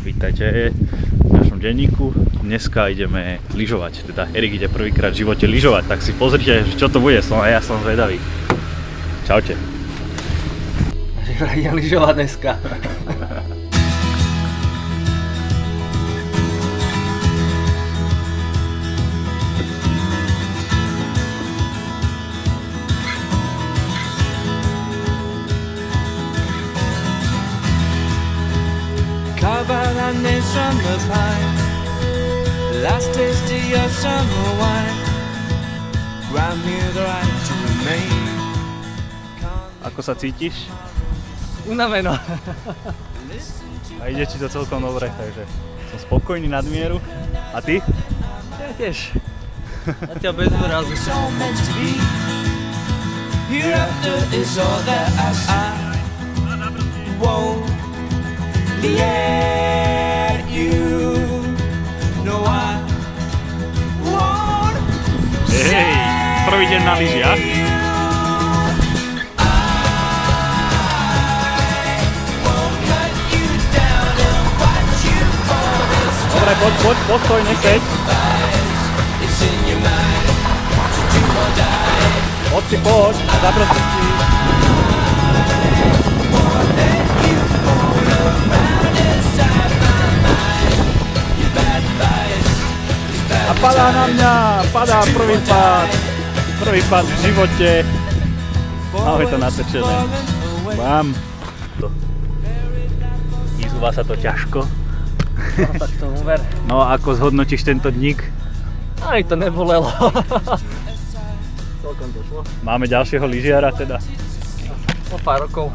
Vítajte v našom denníku. Dneska ideme lyžovať, teda Erik ide prvýkrát v živote lyžovať, tak si pozrite, čo to bude, ja som zvedavý. Čaute. Idem lyžovať dneska. Covered on this summer pine, last taste of your summer wine, grant me the right to remain. Ako sa cítiš? Unaveno. A ide ti to celkom dobre, takže som spokojný nadmieru. A ty? Ja tiež. Zatiaľ bez úrazu. So meant to be. Hereafter is all that I won't let you know. I won't. Hej, prvý deň na lyžiach. Dobre, poď, postoj, neseď. Poď, zaprosím ti. A padá na mňa, padá prvý pád v živote. Máme to natočené. Mám to. Izúva sa to ťažko. No tak to uver. No a ako zhodnotíš tento dník? Aj to nebolelo. Celkom to šlo. Máme ďalšieho lyžiara teda. O pár rokov.